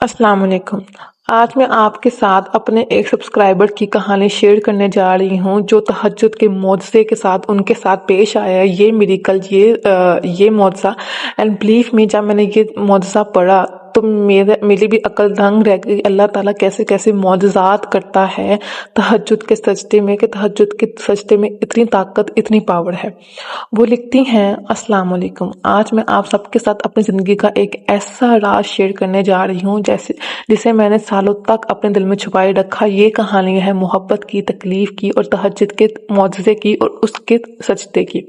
السلام علیکم۔ آج میں آپ کے ساتھ اپنے ایک سبسکرائبر کی کہانی شیئر کرنے جا رہی ہوں جو تہجد کے معجزے کے ساتھ ان کے ساتھ پیش آیا ہے۔ یہ میریکل، یہ معجزہ، اینڈ بلیو می، جب میں نے یہ معجزہ پڑھا تو میری بھی عقل دنگ رہ گئی۔ اللہ تعالیٰ کیسے کیسے معجزات کرتا ہے تہجد کے سجدے میں، کہ تہجد کے سجدے میں اتنی طاقت، اتنی پاور ہے۔ وہ لکھتی ہیں، السلام علیکم، آج میں آپ سب کے ساتھ اپنی زندگی کا ایک ایسا راز شیئر کرنے جا رہی ہوں جسے میں نے سالوں تک اپنے دل میں چھپائے رکھا۔ یہ کہانی ہے محبت کی، تکلیف کی، اور تہجد کے معجزے کی اور اس کے سجدے کی۔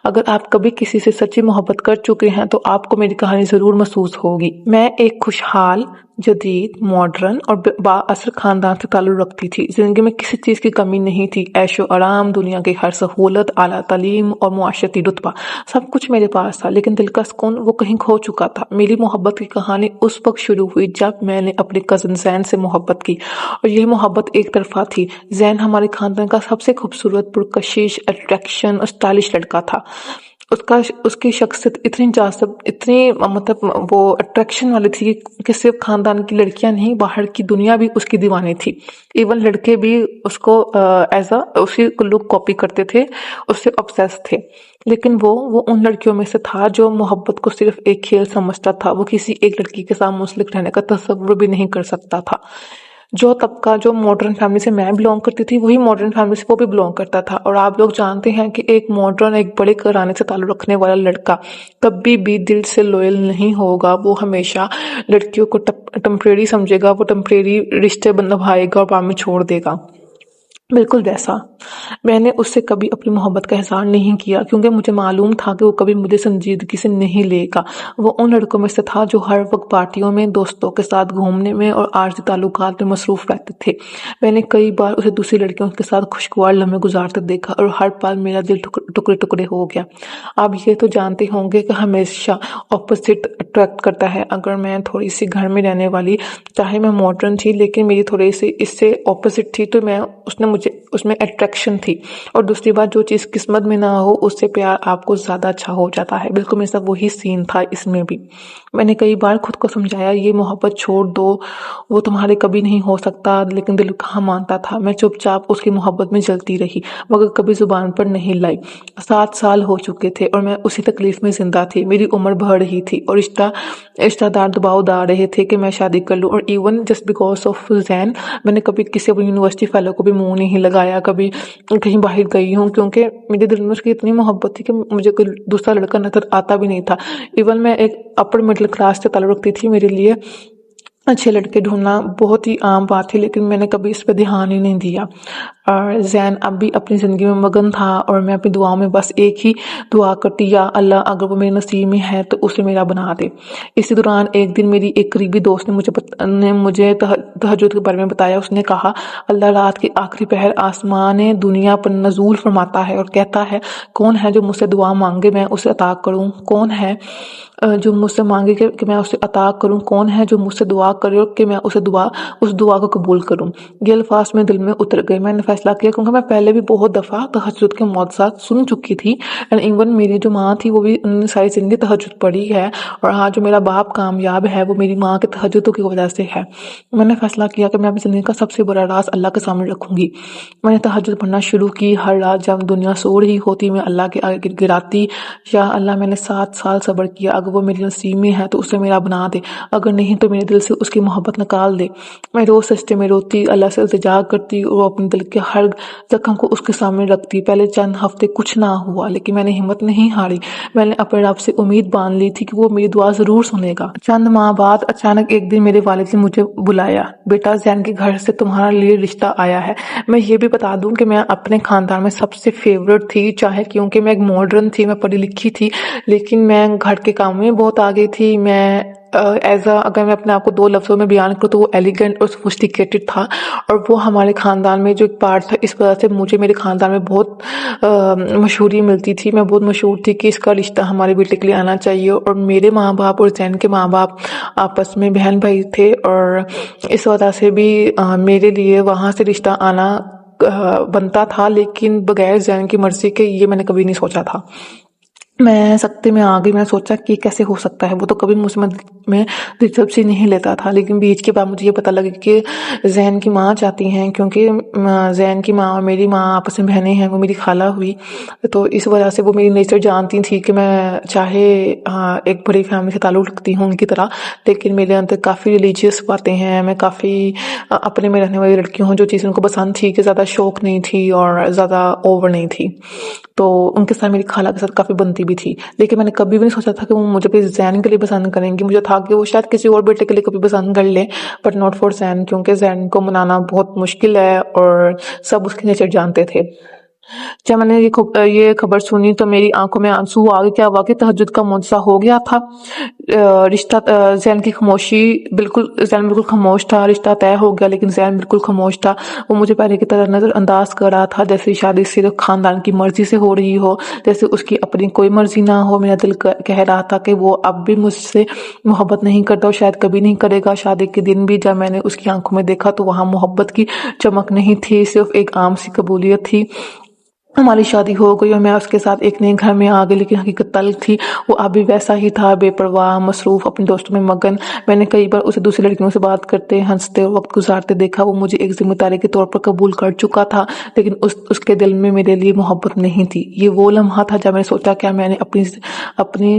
اگر آپ کبھی کسی سے سچی محبت کر چکے ہیں تو آپ کو میری کہانی ضرور محسوس ہوگی۔ میں ایک خوشحال، جدید، ماڈرن اور با اثر خاندان سے تعلق رکھتی تھی۔ زندگی میں کسی چیز کی کمی نہیں تھی، عیش و آرام، دنیا کی ہر سہولت، اعلیٰ تعلیم اور معاشرتی رتبہ، سب کچھ میرے پاس تھا، لیکن دل کا سکون وہ کہیں کھو چکا تھا۔ میری محبت کی کہانی اس وقت شروع ہوئی جب میں نے اپنے کزن زین سے محبت کی، اور یہ محبت ایک طرفہ تھی۔ زین ہمارے خاندان کا سب سے خوبصورت، پرکشش، اٹریکشن اور اسٹائلش لڑکا تھا۔ اس کی شخصیت اتنی جاذب، اتنی وہ اٹریکشن والی تھی کہ صرف خاندان کی لڑکیاں نہیں، باہر کی دنیا بھی اس کی دیوانی تھی۔ ایون لڑکے بھی اس کو اسی لک کاپی کرتے تھے، اس سے obsessed تھے۔ لیکن وہ ان لڑکیوں میں سے تھا جو محبت کو صرف ایک کھیل سمجھتا تھا۔ وہ کسی ایک لڑکی کے ساتھ منسلک رہنے کا تصور بھی نہیں کر سکتا تھا۔ جو طبقہ جو ماڈرن فیملی سے میں بلونگ کرتی تھی، وہی ماڈرن فیملی سے وہ بھی بلونگ کرتا تھا۔ اور آپ لوگ جانتے ہیں کہ ایک ماڈرن، ایک بڑے گھرانے سے تعلق رکھنے والا لڑکا کبھی بھی دل سے لوئل نہیں ہوگا۔ وہ ہمیشہ لڑکیوں کو ٹمپریری سمجھے گا، وہ ٹمپریری رشتے نبھائے گا اور بعد میں چھوڑ دے گا۔ بالکل ویسا میں نے اس سے کبھی اپنی محبت کا اظہار نہیں کیا، کیونکہ مجھے معلوم تھا کہ وہ کبھی مجھے سنجیدگی سے نہیں لے گا۔ وہ ان لڑکوں میں سے تھا جو ہر وقت پارٹیوں میں، دوستوں کے ساتھ گھومنے میں اور عارضی تعلقات میں مصروف رہتے تھے۔ میں نے کئی بار اسے دوسری لڑکیوں کے ساتھ خوشگوار لمحے گزارتے دیکھا، اور ہر پل میرا دل ٹکڑے ٹکڑے ہو گیا۔ آپ یہ تو جانتے ہوں گے کہ ہمیشہ اپوزٹ اٹریکٹ کرتا ہے۔ اگر میں تھوڑی سی گھر میں رہنے والی، چاہے میں ماڈرن تھی لیکن میری تھوڑی سی اس سے اپوزٹ تھی، تو اس میں اٹریکشن تھی۔ اور دوسری بات، جو چیز قسمت میں نہ ہو اس سے پیار آپ کو زیادہ اچھا ہو جاتا ہے۔ بالکل میرے ساتھ وہی سین تھا اس میں بھی۔ میں نے کئی بار خود کو سمجھایا، یہ محبت چھوڑ دو، وہ تمہارے کبھی نہیں ہو سکتا، لیکن دل کہاں مانتا تھا۔ میں چپ چاپ اس کی محبت میں جلتی رہی، مگر کبھی زبان پر نہیں لائی۔ 7 سال ہو چکے تھے اور میں اسی تکلیف میں زندہ تھی۔ میری عمر بڑھ رہی تھی اور رشتہ دار دباؤ ڈال رہے تھے کہ میں شادی کر لوں۔ اور ایون جسٹ بیکاز آف زین، میں نے کبھی کسی یونیورسٹی فیلو کو بھی منہ نہیں لگایا، کبھی کہیں باہر گئی ہوں، کیونکہ میرے دل میں اس کی اتنی محبت تھی کہ مجھے کوئی دوسرا لڑکا نظر آتا بھی نہیں تھا۔ ایون میں ایک اپر مڈل کلاس سے تعلق رکھتی تھی، میرے لیے اچھے لڑکے ڈھونڈنا بہت ہی عام بات تھی، لیکن میں نے کبھی اس پہ دھیان ہی نہیں دیا۔ اور زین اب بھی اپنی زندگی میں مگن تھا، اور میں اپنی دعاؤں میں بس ایک ہی دعا کرتی، یا اللہ اگر وہ میرے نصیب میں ہے تو اسے میرا بنا دے۔ اسی دوران ایک دن میری ایک قریبی دوست نے مجھے تہجد کے بارے میں بتایا۔ اس نے کہا، اللہ رات کی آخری پہر آسمان دنیا پر نزول فرماتا ہے اور کہتا ہے، کون ہے جو مجھ سے دعا مانگے میں اسے عطا کروں؟ کون ہے جو مجھ سے مانگے کہ میں اسے عطا کروں؟ کون ہے جو مجھ سے دعا کرے کہ میں اس دعا کو قبول کروں؟ یہ الفاظ میں دل میں اتر گئے۔ میں نے فیصلہ کیا، کیونکہ میں پہلے بھی بہت دفعہ تہجد کے معجزات سن چکی تھی، اور ایون میری جو ماں تھی وہ بھی انہوں نے ساری زندگی تہجد پڑھی ہے، اور آج جو میرا باپ کامیاب ہے وہ میری ماں کے تہجدوں کی وجہ سے ہے۔ میں نے فیصلہ کیا کہ میں اپنی زندگی کا سب سے بڑا راز اللہ کے سامنے رکھوں گی۔ میں نے تہجد پڑھنا شروع کی۔ ہر رات جب دنیا سو رہی ہوتی، میں اللہ کے آگے گراتی، یا اللہ میں نے 7 سال صبر کیا، اگر وہ میری نصیب میں ہے تو اسے میرا بنا دے، اگر نہیں تو میرے دل سے اس کی محبت نکال دے۔ میں روز سجدے میں روتی، اللہ سے التجا کرتی اور اپنے دل کے ہر زخم کو اس کے سامنے رکھتی۔ پہلے چند ہفتے کچھ نہ ہوا، لیکن میں نے ہمت نہیں ہاری۔ میں نے اپنے رب سے امید باندھ لی تھی کہ وہ میری دعا ضرور سنے گا۔ چند ماہ بعد اچانک ایک دن میرے والد نے مجھے بلایا، بیٹا زین کے گھر سے تمہارے لیے رشتہ آیا ہے۔ میں یہ بھی بتا دوں کہ میں اپنے خاندان میں سب سے فیورٹ تھی، چاہے کیونکہ میں ایک ماڈرن تھی، میں پڑھی لکھی تھی، لیکن میں گھر کے کاموں میں بہت آگے تھی۔ میں اگر میں اپنے آپ کو 2 لفظوں میں بیان کروں تو وہ ایلیگنٹ اور سوفسٹیکیٹڈ تھا، اور وہ ہمارے خاندان میں جو ایک پارٹ تھا۔ اس وجہ سے مجھے میرے خاندان میں بہت مشہوری ملتی تھی، میں بہت مشہور تھی کہ اس کا رشتہ ہمارے بیٹے کے لیے آنا چاہیے۔ اور میرے ماں باپ اور زین کے ماں باپ آپس میں بہن بھائی تھے، اور اس وجہ سے بھی میرے لیے وہاں سے رشتہ آنا بنتا تھا، لیکن بغیر زین کی مرضی کے یہ میں نے کبھی نہیں سوچا تھا۔ میں سکتے میں آ گئی. میں نے سوچا کہ کیسے ہو سکتا ہے. وہ تو کبھی مجھ میں دلچسپی نہیں لیتا تھا، لیکن بیچ کے بعد مجھے یہ پتہ لگا کہ زین کی ماں چاہتی ہیں، کیونکہ زین کی ماں اور میری ماں آپس میں بہنیں ہیں، وہ میری خالہ ہوئی، تو اس وجہ سے وہ میری نیچر جانتی تھی کہ میں چاہے ایک بڑی فیملی سے تعلق رکھتی ہوں ان کی طرح، لیکن میرے اندر کافی ریلیجیس باتیں ہیں. میں کافی اپنے میں رہنے والی لڑکی ہوں. جو چیزیں ان کو پسند تھی کہ زیادہ شوق نہیں تھی اور زیادہ اوور نہیں تھی، تو ان کے ساتھ میری خالہ کے ساتھ کافی بنتی بھی تھی. لیکن میں نے کبھی بھی نہیں سوچا تھا کہ وہ مجھے بھی زین کے لیے پسند کریں گی. مجھے تھا کہ وہ شاید کسی اور بیٹے کے لیے کبھی پسند کر لیں، بٹ ناٹ فار زین، کیونکہ زین کو منانا بہت مشکل ہے اور سب اس کی نیچر جانتے تھے. جب میں نے یہ خبر سنی تو میری آنکھوں میں آنسو آ گئے. کیا واقعی تہجد کا معجزہ ہو گیا تھا؟ رشتہ زین کی خاموشی زین بالکل خاموش تھا. رشتہ طے ہو گیا، لیکن زین بالکل خاموش تھا. وہ مجھے پہلے کی طرح نظر انداز کر رہا تھا، جیسے شادی صرف خاندان کی مرضی سے ہو رہی ہو، جیسے اس کی اپنی کوئی مرضی نہ ہو. میرا دل کہہ رہا تھا کہ وہ اب بھی مجھ سے محبت نہیں کرتا اور شاید کبھی نہیں کرے گا. شادی کے دن بھی جب میں نے اس کی آنکھوں میں دیکھا تو وہاں محبت کی چمک نہیں تھی، صرف ایک عام سی قبولیت تھی. ہماری شادی ہو گئی اور میں اس کے ساتھ ایک نئے گھر میں آ گئی، لیکن حقیقت تلخ تھی. وہ اب بھی ویسا ہی تھا، بے پرواہ، مصروف، اپنے دوستوں میں مگن. میں نے کئی بار اسے دوسری لڑکیوں سے بات کرتے، ہنستے اور وقت گزارتے دیکھا. وہ مجھے ایک ذمہ داری کے طور پر قبول کر چکا تھا، لیکن اس کے دل میں میرے لیے محبت نہیں تھی. یہ وہ لمحہ تھا جب میں نے سوچا کیا میں نے اپنی زندگی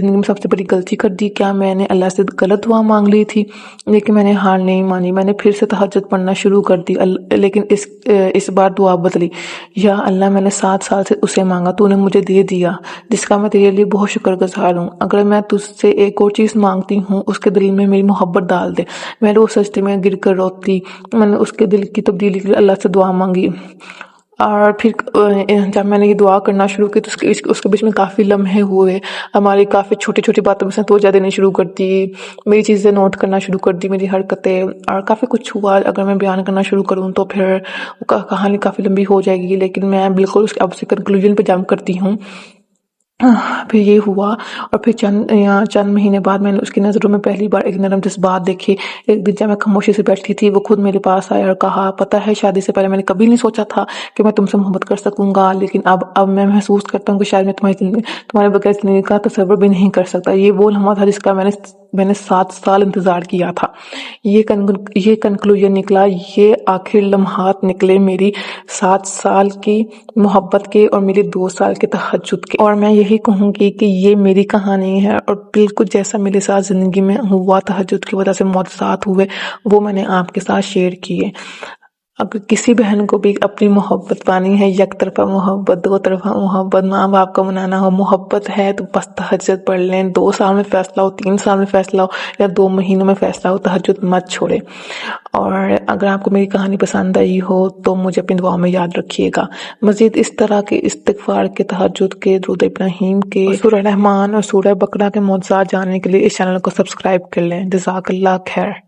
میں سب سے بڑی غلطی کر دی؟ کیا میں نے اللہ سے غلط دعا مانگ لی تھی؟ لیکن میں نے ہار نہیں مانی. میں نے پھر سے تہجد پڑھنا شروع کر دی، لیکن اس بار دعا بدلی. یا اللہ، میں نے 7 سال سے اسے مانگا، تو نے مجھے دے دیا، جس کا میں تیرے لیے بہت شکر گزار ہوں. اگر میں تجھ سے ایک اور چیز مانگتی ہوں، اس کے دل میں میری محبت ڈال دے. میں روز سجدے میں گر کر روتی. میں نے اس کے دل کی تبدیلی کے لیے اللہ سے دعا مانگی. اور پھر جب میں نے یہ دعا کرنا شروع کی تو اس کے بیچ میں کافی لمحے ہوئے. ہماری کافی چھوٹی چھوٹی باتوں میں سے توجہ دینی شروع کر دی، میری چیزیں نوٹ کرنا شروع کر دی، میری حرکتیں، اور کافی کچھ ہوا. اگر میں بیان کرنا شروع کروں تو پھر کہانی کافی لمبی ہو جائے گی، لیکن میں بالکل اب سے کنکلوژن پہ جمپ کرتی ہوں. پھر یہ ہوا، اور پھر چند مہینے بعد میں نے اس کی نظروں میں پہلی بار ایک نرم جذبات دیکھے. ایک دن جب میں خاموشی سے بیٹھی تھی، وہ خود میرے پاس آیا اور کہا، پتہ ہے شادی سے پہلے میں نے کبھی نہیں سوچا تھا کہ میں تم سے محبت کر سکوں گا، لیکن اب میں محسوس کرتا ہوں کہ شاید میں تمہارے بغیر زندگی کا تصور بھی نہیں کر سکتا. یہ وہ لمحہ تھا جس کا میں نے 7 سال انتظار کیا تھا. یہ کنکلوژن نکلا، یہ آخر لمحات نکلے میری 7 سال کی محبت کے اور میری 2 سال کے تہجد کے. اور میں یہی کہوں گی کہ یہ میری کہانی ہے، اور بالکل جیسا میرے ساتھ زندگی میں ہوا، تہجد کی وجہ سے معجزات ہوئے، وہ میں نے آپ کے ساتھ شیئر کیے. اگر کسی بہن کو بھی اپنی محبت پانی ہے، یک طرفہ محبت، 2 طرفہ محبت، ماں باپ کا منانا ہو، محبت ہے تو بس تہجد پڑھ لیں. 2 سال میں فیصلہ ہو، 3 سال میں فیصلہ ہو، یا 2 مہینوں میں فیصلہ ہو، تہجد مت چھوڑے. اور اگر آپ کو میری کہانی پسند آئی ہو تو مجھے اپنی دعا میں یاد رکھیے گا. مزید اس طرح کے استغفار کے، تہجد کے، درود ابراہیم کے، سورہ رحمان اور سورہ بقرہ کے معجزات جاننے کے لیے اس چینل کو سبسکرائب کر لیں. جزاک اللہ خیر.